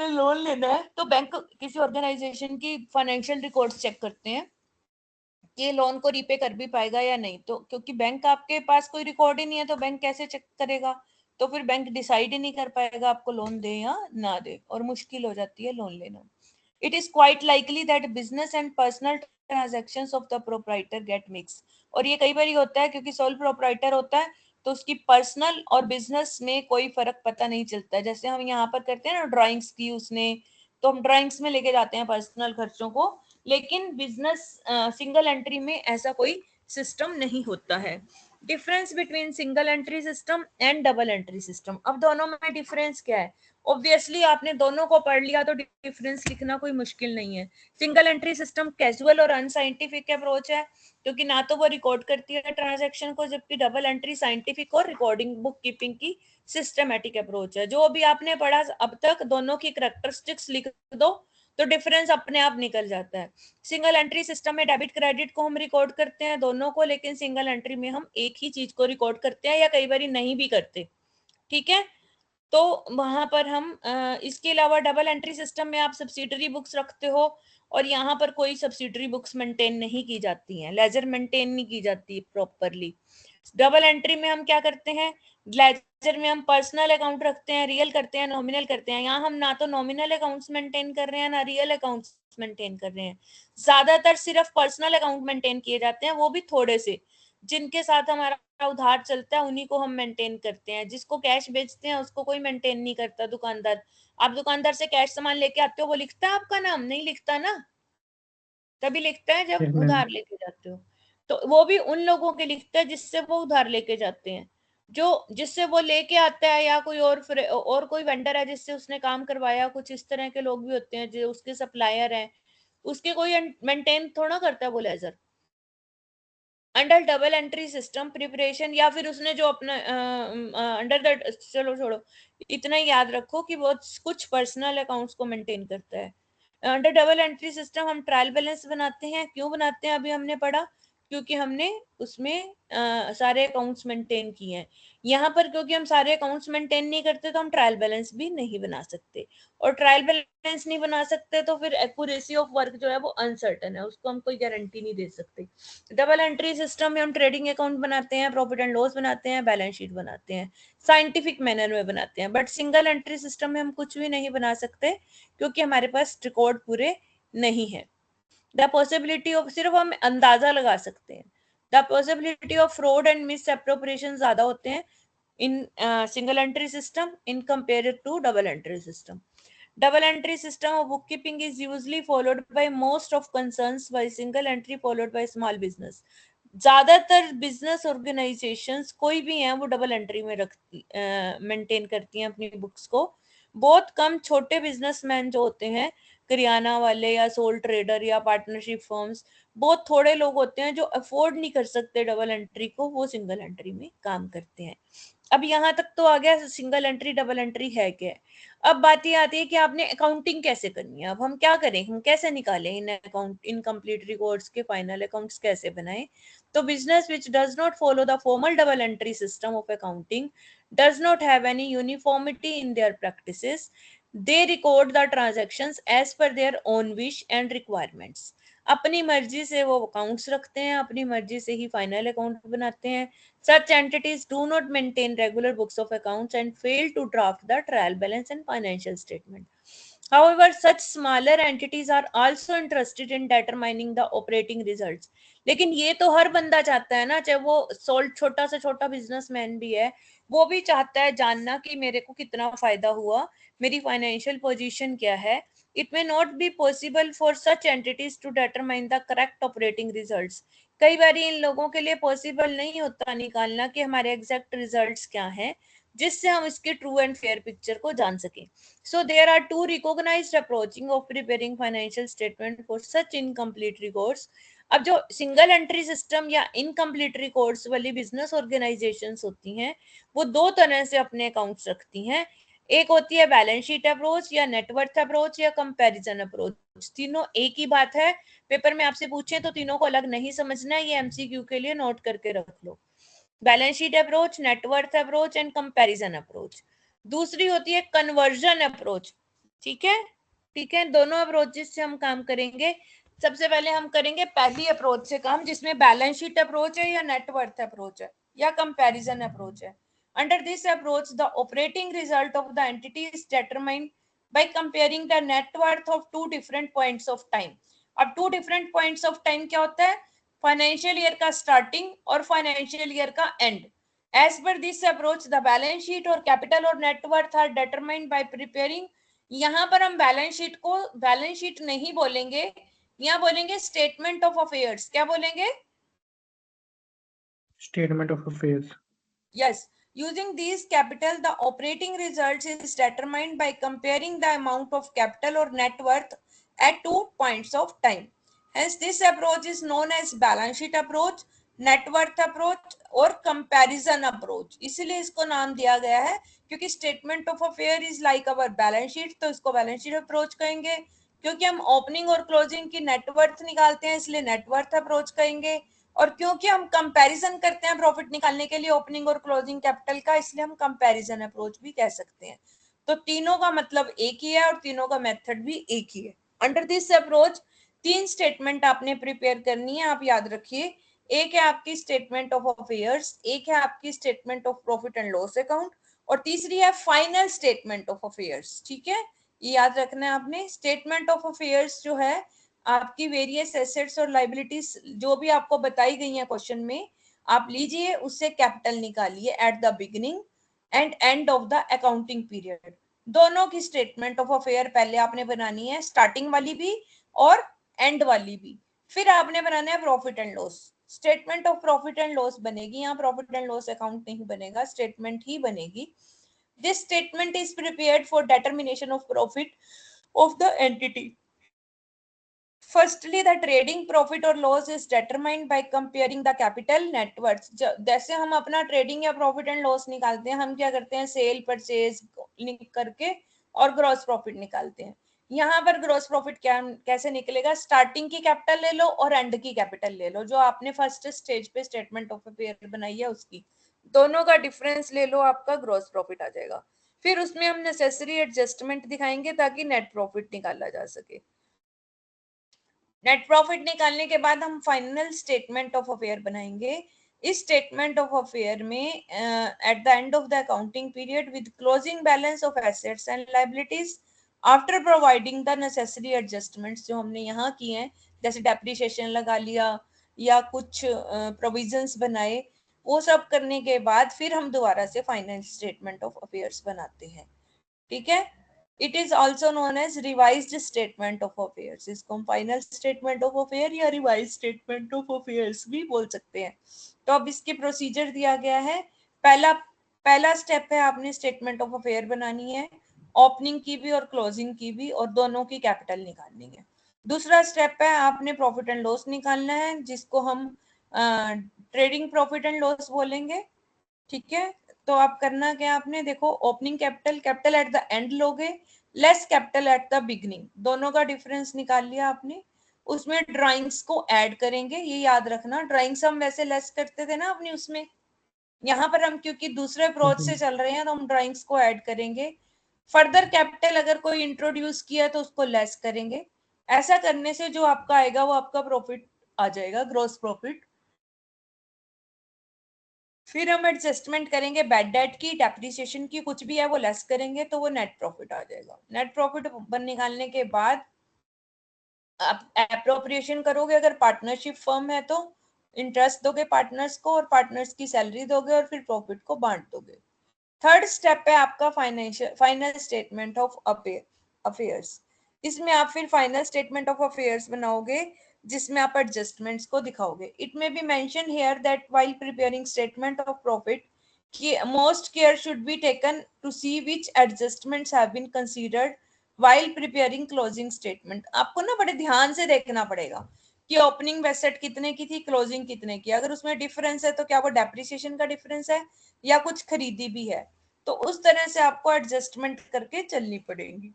Speaker 1: लोन लेना है तो बैंक किसी ऑर्गेनाइजेशन की फाइनेंशियल रिकॉर्ड्स चेक करते हैं कि लोन को रीपे कर भी पाएगा या नहीं. तो क्योंकि बैंक आपके पास कोई रिकॉर्ड ही नहीं है तो बैंक कैसे चेक करेगा? तो फिर बैंक डिसाइड ही नहीं कर पाएगा आपको लोन दे या ना दे, और मुश्किल हो जाती है लोन लेना. It is quite likely that business and personal transactions of the proprietor get mixed. और ये कई बार होता है क्योंकि सोल प्रोप्राइटर होता है तो उसकी पर्सनल और बिजनेस में कोई फर्क पता नहीं चलता है. जैसे हम यहाँ पर करते हैं ना ड्राइंग्स की उसने, तो हम ड्राइंग्स में लेके जाते हैं पर्सनल खर्चों को, लेकिन बिजनेस सिंगल एंट्री में ऐसा कोई सिस्टम नहीं होता है. Difference between single entry system and double entry system. अब दोनों में डिफरेंस क्या है? ऑब्वियसली आपने दोनों को पढ़ लिया तो डिफरेंस लिखना कोई मुश्किल नहीं है. सिंगल एंट्री सिस्टम कैजुअल और अनसाइंटिफिक अप्रोच है क्योंकि ना तो वो रिकॉर्ड करती है ट्रांजैक्शन को, जबकि डबल एंट्री साइंटिफिक और रिकॉर्डिंग बुक कीपिंग की सिस्टमेटिक अप्रोच है. जो भी आपने पढ़ा अब तक, दोनों की कैरेक्टरिस्टिक्स लिख दो तो डिफरेंस अपने आप निकल जाता है. सिंगल एंट्री सिस्टम में डेबिट क्रेडिट को हम रिकॉर्ड करते हैं दोनों को, लेकिन सिंगल एंट्री में हम एक ही चीज को रिकॉर्ड करते हैं या कई बार नहीं भी करते. ठीक है, तो वहां पर हम इसके अलावा डबल एंट्री सिस्टम में आप सब्सिडरी बुक्स रखते हो और यहाँ पर कोई सब्सिडरी बुक्स मेंटेन नहीं की जाती हैं, लेजर मेंटेन नहीं की जाती प्रॉपरली. डबल एंट्री में हम क्या करते हैं? लेजर में हम पर्सनल अकाउंट रखते हैं, रियल करते हैं, नॉमिनल करते हैं. यहाँ हम ना तो नॉमिनल अकाउंट्स मेंटेन कर रहे हैं ना रियल अकाउंट्स मेंटेन कर रहे हैं. ज्यादातर सिर्फ पर्सनल अकाउंट मेंटेन किए जाते हैं, वो भी थोड़े से. जिनके साथ हमारा उधार चलता है उन्हीं को हम मेंटेन करते हैं. जिसको कैश बेचते हैं उसको कोई मेंटेन नहीं करता. दुकानदार, आप दुकानदार से कैश सामान लेके आते हो, वो लिखता है आपका नाम? नहीं लिखता ना, तभी लिखता है जब उधार लेके जाते हो. तो वो भी उन लोगों के लिखता है जिससे वो उधार लेके जाते हैं. जो जिससे वो लेके आता है, या कोई और कोई वेंडर है जिससे उसने काम करवाया, कुछ इस तरह के लोग भी होते हैं जो उसके सप्लायर हैं, उसके कोई मेंटेन थोड़ा करता है वो ledger. Under double entry system preparation, या फिर उसने जो अपना अंडर द, चलो छोड़ो, इतना ही याद रखो कि वो कुछ पर्सनल अकाउंट्स को मेंटेन करता है। अंडर डबल एंट्री सिस्टम हम ट्रायल बैलेंस बनाते हैं। क्यों बनाते हैं अभी हमने पढ़ा, क्योंकि हमने उसमें सारे अकाउंट्स मेंटेन किए हैं। यहाँ पर क्योंकि हम सारे अकाउंट्स मेंटेन नहीं करते तो हम ट्रायल बैलेंस भी नहीं बना सकते, और ट्रायल बैलेंस नहीं बना सकते तो फिर एक्यूरेसी ऑफ वर्क जो है वो अनसर्टन है, उसको हम कोई गारंटी नहीं दे सकते। डबल एंट्री सिस्टम में हम ट्रेडिंग अकाउंट बनाते हैं, प्रॉफिट एंड लॉस बनाते हैं, बैलेंस शीट बनाते हैं, साइंटिफिक मैनर में बनाते हैं। बट सिंगल एंट्री सिस्टम में हम कुछ भी नहीं बना सकते क्योंकि हमारे पास रिकॉर्ड पूरे नहीं है। द पॉसिबिलिटी ऑफ, सिर्फ हम अंदाजा लगा सकते हैं। The possibility of fraud and misappropriation ज्यादा होते हैं in single entry system in compare to double entry system. Double entry system of bookkeeping is usually followed by most of concerns, by single entry followed by small business. ज्यादातर business organisations कोई भी हैं वो double entry में maintain करती हैं अपनी books को। बहुत कम छोटे बिजनेसमैन जो होते हैं, करियाना वाले या सोल ट्रेडर या पार्टनरशिप फर्म्स, बहुत थोड़े लोग होते हैं जो अफोर्ड नहीं कर सकते डबल एंट्री को, वो सिंगल एंट्री में काम करते हैं। अब यहाँ तक तो आ गया सिंगल एंट्री डबल एंट्री है क्या। अब बात ये आती है कि आपने अकाउंटिंग कैसे करनी है। अब हम क्या करें, हम कैसे निकालें इन अकाउंट इनकम्प्लीट रिकॉर्ड्स के फाइनल अकाउंट्स कैसे बनाएं। तो business which does not follow the formal double entry system of accounting does not have any uniformity in their practices, they record the transactions as per their own wish and requirements. अपनी मर्जी से वो accounts रखते हैं, अपनी मर्जी से ही final account बनाते हैं। Such entities do not maintain regular books of accounts and fail to draft the trial balance and financial statement. However, such smaller entities are also interested in determining the operating results. लेकिन ये तो हर बंदा चाहता है ना, चाहे वो छोटा से छोटा बिजनेसमैन भी है, वो भी चाहता है जानना कि मेरे को कितना फायदा हुआ, मेरी फाइनेंशियल पोजीशन क्या है। It may not be possible for such entities to determine the correct operating results. कई बार इन लोगों के लिए पॉसिबल नहीं होता निकालना कि हमारे एग्जैक्ट रिजल्ट्स क्या हैं, जिससे हम इसके ट्रू एंड फेयर पिक्चर को जान सकें। So there are two recognised approaching of preparing financial statement for such incomplete records. अब जो सिंगल एंट्री सिस्टम या इनकम्प्लीट रिकॉर्ड्स वाली बिजनेस ऑर्गेनाइजेशंस होती हैं, वो दो तरह से अपने अकाउंट्स रखती हैं। एक होती है बैलेंस शीट अप्रोच या नेटवर्थ अप्रोच या कंपैरिजन अप्रोच। तीनों एक ही बात है, पेपर में आपसे पूछे तो तीनों को अलग नहीं समझना है, ये एमसीक्यू के लिए नोट करके रख लो। Balance sheet approach, net worth approach and comparison approach. दूसरी होती है कन्वर्जन अप्रोच। ठीक है, ठीक है, दोनों अप्रोचेस से हम काम करेंगे। सबसे पहले हम करेंगे पहली अप्रोच से काम, जिसमें बैलेंस शीट अप्रोच है या नेटवर्थ अप्रोच है या कंपैरिजन अप्रोच है। Under this approach, the operating result of the entity is determined by comparing the net worth of two different points of time. अब two different points of time क्या होता है, financial year का starting और financial year का and. As per this approach, the balance sheet और capital और net worth are determined by preparing। यहाँ पर हम बैलेंस शीट को बैलेंस शीट नहीं बोलेंगे, यहाँ बोलेंगे स्टेटमेंट ऑफ अफेयर्स। क्या बोलेंगे?
Speaker 3: Statement of affairs.
Speaker 1: Yes. Using these capital, the operating results is determined by comparing the amount of capital or net worth at 2 points of time. Hence, this approach is known as balance sheet approach, net worth approach और comparison approach. इसीलिए इसको नाम दिया गया है, क्योंकि statement of affair is like our balance sheet, तो इसको balance sheet approach कहेंगे। क्योंकि हम ओपनिंग और क्लोजिंग की नेटवर्थ निकालते हैं, इसलिए नेटवर्थ अप्रोच कहेंगे। और क्योंकि हम कंपैरिजन करते हैं प्रॉफिट निकालने के लिए ओपनिंग और क्लोजिंग कैपिटल का, इसलिए हम कंपैरिजन अप्रोच भी कह सकते हैं। तो तीनों का मतलब एक ही है और तीनों का मेथड भी एक ही है। अंडर दिस अप्रोच 3 स्टेटमेंट आपने प्रिपेयर करनी है, आप याद रखिए। एक है आपकी स्टेटमेंट ऑफ अफेयर्स, एक है आपकी statement of profit and loss account, और तीसरी है फाइनल स्टेटमेंट ऑफ अफेयर्स। ठीक है, ये याद रखना है आपने। स्टेटमेंट ऑफ अफेयर्स जो है आपकी वेरियस एसेट्स और लाइबिलिटीज जो भी आपको बताई गई हैं क्वेश्चन में, आप लीजिए, उससे कैपिटल निकालिए at the beginning and end of the accounting period. दोनों की स्टेटमेंट ऑफ अफेयर पहले आपने बनानी है, स्टार्टिंग वाली भी और एंड वाली भी। फिर आपने बनाना है profit and loss. Statement of profit and loss बनेगी, यहाँ प्रॉफिट एंड लॉस अकाउंट नहीं बनेगा, स्टेटमेंट ही बनेगी। This statement is prepared for determination of profit of the entity. Firstly, the trading profit or loss is determined by comparing the capital net worth। जैसे हम अपना trading या profit and loss निकालते हैं, हम क्या करते हैं, सेल परचेज करके और ग्रॉस प्रॉफिट निकालते हैं। यहाँ पर ग्रॉस प्रॉफिट क्या कैसे निकलेगा, स्टार्टिंग की कैपिटल ले लो और एंड की कैपिटल ले लो, जो आपने फर्स्ट स्टेज पे स्टेटमेंट ऑफ अफेयर बनाई है उसकी, दोनों का डिफरेंस ले लो, आपका ग्रॉस प्रॉफिट आ जाएगा। फिर उसमें हम नेसेसरी एडजस्टमेंट दिखाएंगे ताकि नेट प्रॉफिट निकाला जा सके। नेट प्रॉफिट निकालने के बाद हम फाइनल स्टेटमेंट ऑफ अफेयर बनाएंगे। इस स्टेटमेंट ऑफ अफेयर में eight the end of the accounting period with closing balance of assets and liabilities after providing the necessary adjustments जो हमने यहाँ किए हैं, जैसे डेप्रिसिएशन लगा लिया या कुछ प्रोविजंस बनाए, वो सब करने के बाद फिर हम दोबारा से फाइनल स्टेटमेंट ऑफ अफेयर्स बनाते हैं। ठीक है, it is also known as revised statement of affairs. इसको हम फाइनल स्टेटमेंट ऑफ अफेयर या रिवाइज स्टेटमेंट ऑफ अफेयर्स भी बोल सकते हैं। तो अब इसके प्रोसीजर दिया गया है। पहला स्टेप है, आपने स्टेटमेंट ऑफ अफेयर बनानी है, ओपनिंग की भी और क्लोजिंग की भी, और दोनों की कैपिटल निकालनी है। दूसरा स्टेप है, आपने प्रॉफिट एंड लॉस निकालना है, जिसको हम ट्रेडिंग प्रॉफिट एंड लॉस बोलेंगे। ठीक है, तो आप करना क्या, आपने देखो opening capital at the end लोगे, less capital at the beginning, दोनों का डिफरेंस निकाल लिया आपने। उसमें ड्राइंग्स को ऐड करेंगे, ये याद रखना, ड्राइंग्स हम वैसे लेस करते थे ना अपनी उसमें, यहाँ पर हम क्योंकि दूसरे अप्रोच से चल रहे हैं तो हम ड्राइंग्स को ऐड करेंगे। फर्दर कैपिटल अगर कोई इंट्रोड्यूस किया तो उसको लेस करेंगे। ऐसा करने से जो आपका आएगा वो आपका प्रॉफिट आ जाएगा, ग्रॉस प्रॉफिट। फिर हम एडजस्टमेंट करेंगे बैड डेट की, डेप्रिसिएशन की, कुछ भी है वो लेस करेंगे तो वो नेट प्रॉफिट आ जाएगा। नेट प्रॉफिट निकालने के बाद आप एप्रोप्रिएशन करोगे, अगर पार्टनरशिप फर्म है तो इंटरेस्ट दोगे पार्टनर्स को और पार्टनर्स की सैलरी दोगे और फिर प्रॉफिट को बांट दोगे। थर्ड स्टेप है आपका फाइनल स्टेटमेंट ऑफ अफेयर्स। इसमें आप फिर फाइनल स्टेटमेंट ऑफ अफेयर्स बनाओगे जिसमें आप एडजस्टमेंट्स को दिखाओगे। It may be mention here that while preparing statement of profit most care should be taken to see which adjustments have been considered while preparing closing statement. आपको ना बड़े ध्यान से देखना पड़ेगा कि ओपनिंग एसेट कितने की थी, क्लोजिंग कितने की, अगर उसमें डिफरेंस है तो क्या वो डेप्रिसिएशन का डिफरेंस है या कुछ खरीदी भी है, तो उस तरह से आपको एडजस्टमेंट करके चलनी पड़ेगी।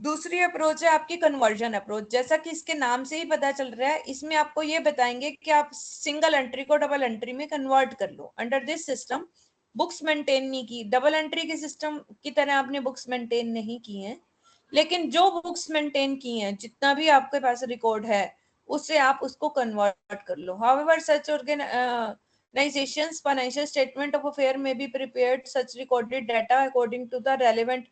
Speaker 1: दूसरी अप्रोच है आपकी कन्वर्जन अप्रोच। जैसा कि इसके नाम से ही पता चल रहा है, इसमें आपको ये बताएंगे कि आप सिंगल एंट्री को डबल एंट्री में कन्वर्ट कर लो। Under this system books maintain नहीं की, डबल एंट्री के सिस्टम की तरह आपने बुक्स मेंटेन नहीं की हैं, लेकिन जो बुक्स मेंटेन की हैं, जितना भी आपके पास रिकॉर्ड है उससे आप उसको कन्वर्ट कर लो। However such organizations financial statement of affair may be prepared such recorded data according to the relevant।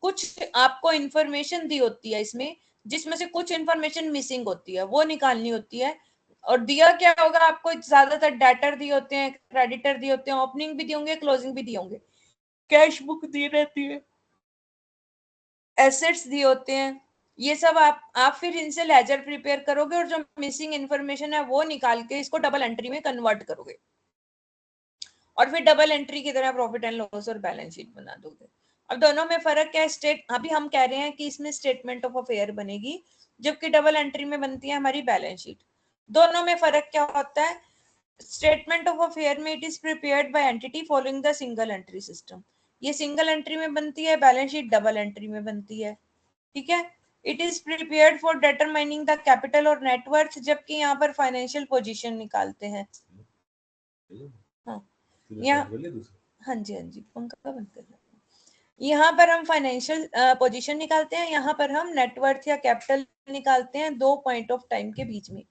Speaker 1: कुछ आपको इंफॉर्मेशन दी होती है इसमें, जिसमें से कुछ इंफॉर्मेशन मिसिंग होती है, वो निकालनी होती है। और दिया क्या होगा आपको, ज्यादातर डेटर दिए होते हैं, क्रेडिटर दिए होते हैं, ओपनिंग भी दिए होंगे, क्लोजिंग भी दिए होंगे, कैश बुक दी रहती है, एसेट्स दिए होते हैं, ये सब आप फिर इनसे लेजर प्रिपेयर करोगे और जो मिसिंग इंफॉर्मेशन है वो निकाल के इसको डबल एंट्री में कन्वर्ट करोगे और फिर डबल एंट्री की तरह प्रॉफिट एंड लॉस और बैलेंस शीट बना दोगे। अब दोनों में फर्क क्या है, अभी हम कह रहे हैं कि इसमें स्टेटमेंट ऑफ अफेयर बनेगी जबकि डबल एंट्री में बनती है हमारी बैलेंस शीट। दोनों में फर्क क्या होता है, स्टेटमेंट ऑफ अफेयर में it is prepared by entity following the single entry system, ये सिंगल एंट्री में बनती है, बैलेंस शीट डबल एंट्री में बनती है। ठीक है, it is prepared for determining the capital और नेटवर्थ, जबकि यहाँ पर फाइनेंशियल पोजीशन निकालते हैं। हाँ हाँ जी पंखा बंद करना। यहाँ पर हम फाइनेंशियल पोजीशन निकालते हैं, यहाँ पर हम नेटवर्थ या कैपिटल निकालते हैं, दो पॉइंट ऑफ टाइम के बीच में।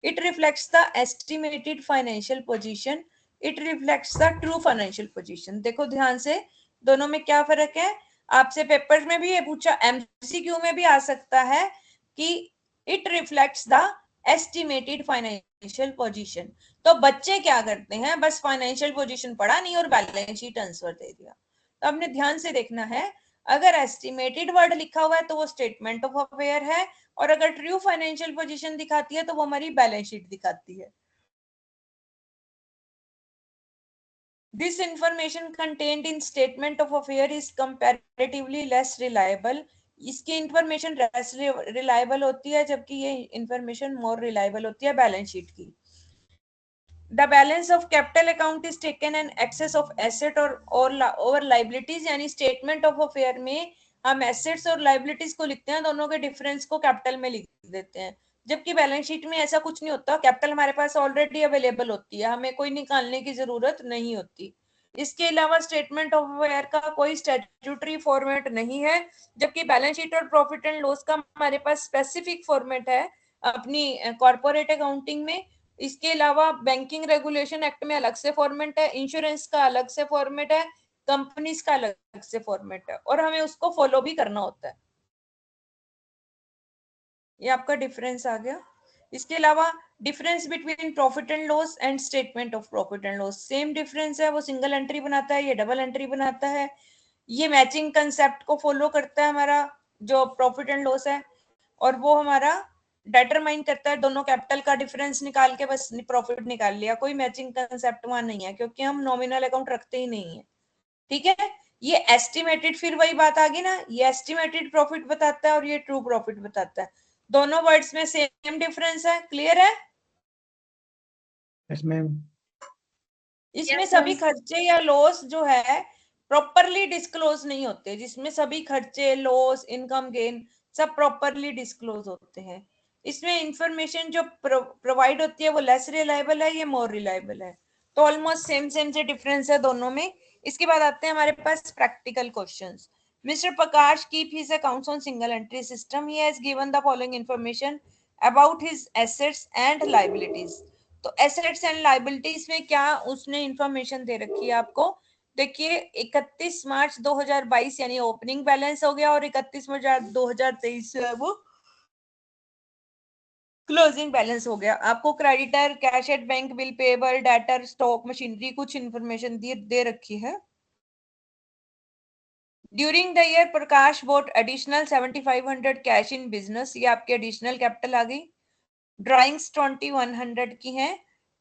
Speaker 1: It reflects the estimated financial position, it reflects the true financial position. देखो ध्यान से, दोनों में क्या फर्क है, आपसे पेपर में भी ये पूछा, एमसीक्यू में भी आ सकता है कि it reflects the estimated financial position. तो बच्चे क्या करते हैं, बस फाइनेंशियल पोजीशन पढ़ा नहीं और बैलेंस शीट आंसर दे दिया। तो आपने ध्यान से देखना है, अगर एस्टिमेटेड वर्ड लिखा हुआ है तो वो स्टेटमेंट ऑफ अफेयर है, और अगर ट्रू फाइनेंशियल पोजीशन दिखाती है तो वो हमारी बैलेंस शीट दिखाती है। This information contained in statement of affair is comparatively less reliable. इसकी इंफॉर्मेशन लेस रिलायबल होती है, जबकि ये इंफॉर्मेशन मोर रिलायबल होती है बैलेंस शीट की। The balance of capital account is taken in excess of asset or liabilities, यानी statement of affair में हम एसेट्स और लाइबिलिटीज को लिखते हैं, दोनों के डिफरेंस को कैपिटल में लिख देते हैं, जबकि बैलेंस शीट में ऐसा कुछ नहीं होता। कैपिटल हमारे पास ऑलरेडी अवेलेबल होती है, हमें कोई निकालने की जरूरत नहीं होती। इसके अलावा स्टेटमेंट ऑफ अफेयर का कोई स्टैट्यूटरी फॉर्मेट नहीं है, जबकि बैलेंस शीट और प्रॉफिट एंड लॉस का हमारे पास स्पेसिफिक फॉर्मेट है अपनी कॉर्पोरेट अकाउंटिंग में। इसके अलावा बैंकिंग रेगुलेशन एक्ट में अलग से फॉर्मेट है, इंश्योरेंस का अलग से फॉर्मेट है, कंपनीज का अलग से फॉर्मेट है, और हमें उसको फॉलो भी करना होता है। ये आपका डिफरेंस आ गया। इसके अलावा difference between profit and loss and statement of profit and loss, same difference है, वो सिंगल एंट्री बनाता है, ये डबल एंट्री बनाता है। ये मैचिंग कंसेप्ट को फॉलो करता है हमारा जो प्रॉफिट एंड लॉस है, और वो हमारा डिटरमाइन करता है दोनों कैपिटल का डिफरेंस निकाल के बस प्रॉफिट निकाल लिया। कोई मैचिंग कंसेप्ट वहां नहीं है, क्योंकि हम नॉमिनल अकाउंट रखते ही नहीं है। ठीक है, ये एस्टिमेटेड, फिर वही बात आ गई ना, ये एस्टिमेटेड प्रॉफिट बताता है और ये ट्रू प्रॉफिट बताता है, दोनों वर्ड्स में सेम डिफरेंस है। क्लियर है?
Speaker 3: Yes, ma'am.
Speaker 1: इसमें सभी खर्चे या लॉस जो है प्रॉपरली डिस्क्लोज नहीं होते, जिसमें सभी खर्चे, लॉस, इनकम, गेन सब प्रॉपरली डिस्क्लोज होते हैं। इसमें इंफॉर्मेशन जो प्रोवाइड होती है वो लेस रिलायबल है, ये मोर रिलायबल है। तो ऑलमोस्ट सेम से डिफरेंस है दोनों में। इसके बाद आते हैं हमारे पास practical questions. Mr. Prakash keep his accounts on single entry system. He has given the following information about his assets and liabilities. तो एसेट्स एंड लाइबिलिटीज में क्या उसने इंफॉर्मेशन दे रखी है आपको? देखिए 31 मार्च 2022 यानी ओपनिंग बैलेंस हो गया, और 31 मार्च 2023 जो है वो क्लोजिंग बैलेंस हो गया। आपको creditor, cash at bank, bill payable, debtor, stock, machinery कुछ इंफॉर्मेशन दे रखी है। During the year Prakash bought additional 7500 cash in business, ये आपकी एडिशनल कैपिटल आ गई। ड्राइंग्स 2100 की हैं,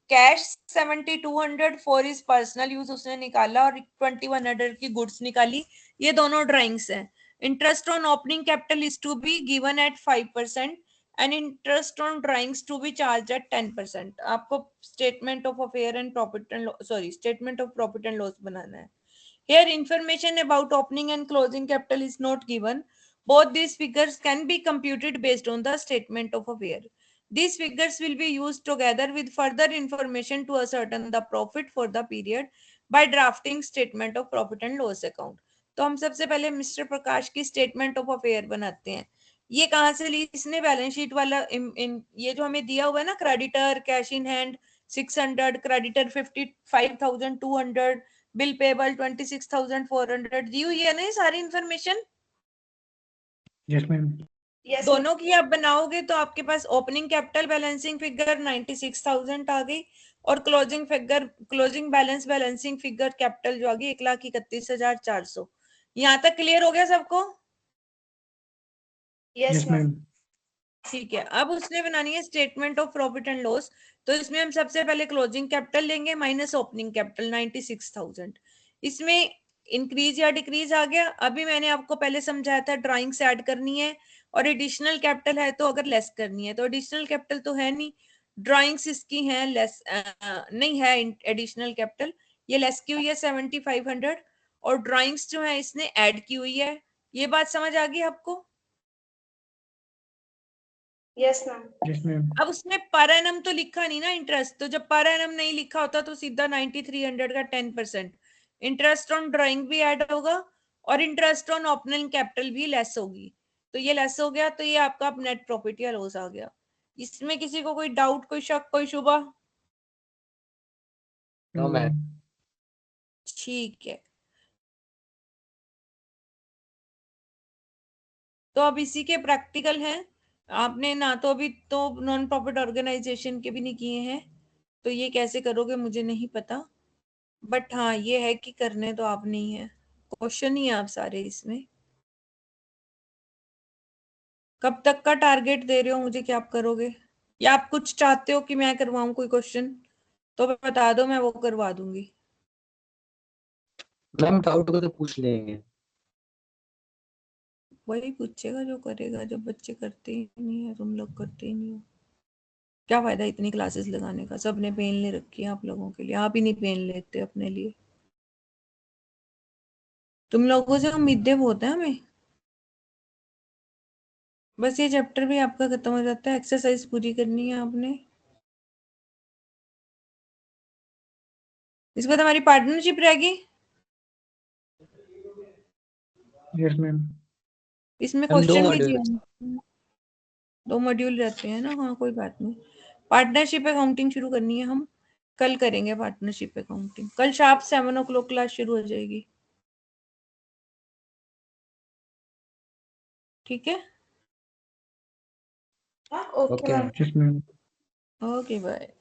Speaker 1: cash 7200 for his personal use उसने निकाला, और 2100 की गुड्स निकाली। ये दोनों ड्राइंग्स हैं। Interest on opening capital is to be given at 5% and interest on drawings to be charge at 10%। आपको statement of affair and profit and statement of profit and loss बनाना है। Here information about opening and closing capital is not given. Both these figures can be computed based on the statement of affair. These figures will be used together with further information to ascertain the profit for the period by drafting statement of profit and loss account. तो हम सबसे पहले mister प्रकाश की statement of affair बनाते हैं। ये कहाँ से ली इसने? बैलेंस शीट वाला ये जो हमें दिया हुआ है ना, creditor cash in hand 600, creditor 55,200, bill payable 26,400 दी हुई है ना ये सारी इंफॉर्मेशन।
Speaker 3: Yes, ma'am.
Speaker 1: दोनों की आप बनाओगे तो आपके पास ओपनिंग कैपिटल बैलेंसिंग फिगर 96,000 आ गई, और closing figure, closing balance balancing figure capital जो आ गई 1,31,400। यहाँ तक क्लियर हो गया सबको?
Speaker 3: Yes, ma'am.
Speaker 1: ठीक है, अब उसने बनानी है statement of profit and loss. तो इसमें हम सबसे पहले क्लोजिंग कैपिटल लेंगे माइनस ओपनिंग कैपिटल 96,000। इसमें इंक्रीज या डिक्रीज आ गया। अभी मैंने आपको पहले समझाया था ड्राइंग्स ऐड करनी है, और एडिशनल कैपिटल है तो अगर लेस करनी है, तो एडिशनल कैपिटल तो है नहीं, ड्राइंग्स इसकी हैं लेस, नहीं है एडिशनल कैपिटल, ये लेस की हुई है 7500, और ड्राइंग्स जो है इसने ऐड की हुई है। ये बात समझ आ गई आपको?
Speaker 5: Yes ma'am.
Speaker 3: Yes, ma'am.
Speaker 1: अब उसने पर एनम तो लिखा नहीं ना इंटरेस्ट, तो जब पर एनम नहीं लिखा होता तो सीधा 9300 का 10% इंटरेस्ट ऑन ड्राइंग भी ऐड होगा, और इंटरेस्ट ऑन ओपनिंग कैपिटल भी लेस होगी। तो ये लेस हो गया, तो ये आपका नेट प्रॉफिट या लॉस आ गया। इसमें किसी को कोई डाउट, कोई शक, कोई शुबा?
Speaker 2: No, ma'am.
Speaker 1: ठीक है, तो अब इसी के प्रैक्टिकल हैं। आपने ना तो अभी तो नॉन प्रॉफिट ऑर्गेनाइजेशन के भी नहीं किए हैं, तो ये कैसे करोगे मुझे नहीं पता, बट हाँ ये है कि करने तो आपने ही है। क्वेश्चन ही आप सारे इसमें। कब तक का टारगेट दे रहे हो मुझे कि आप करोगे, या आप कुछ चाहते हो कि मैं करवाऊं कोई क्वेश्चन, तो बता दो, मैं वो करवा दूंगी।
Speaker 2: मैम डाउट होगा तो पूछ लेंगे।
Speaker 1: वही पूछेगा जो करेगा, जब बच्चे करते ही नहीं है, तुम लोग करते ही नहीं हो, क्या फायदा इतनी क्लासेस लगाने का। सबने पेन ले रखी है आप लोगों के लिए, आप ही नहीं पेन लेते अपने लिए। तुम लोगों से उम्मीदें बहुत है हमें। बस ये चैप्टर भी आपका खत्म हो जाता है, एक्सरसाइज पूरी करनी है आपने। इसके बाद हमारी पार्टनरशिप रहेगी।
Speaker 3: Yes, ma'am.
Speaker 1: इसमें
Speaker 2: हम 2
Speaker 1: क्वेश्चन भी
Speaker 2: मॉड्यूल
Speaker 1: दिए, 2 मॉड्यूल रहते हैं ना। हाँ कोई बात नहीं। पार्टनरशिप अकाउंटिंग शुरू करनी है हम, कल करेंगे पार्टनरशिप अकाउंटिंग। कल शार्प 7 o'clock क्लास शुरू हो जाएगी। ठीक है,
Speaker 5: Okay,
Speaker 2: okay
Speaker 5: ma'am.
Speaker 2: Ma'am.
Speaker 3: Yes, ma'am.
Speaker 1: Okay bye.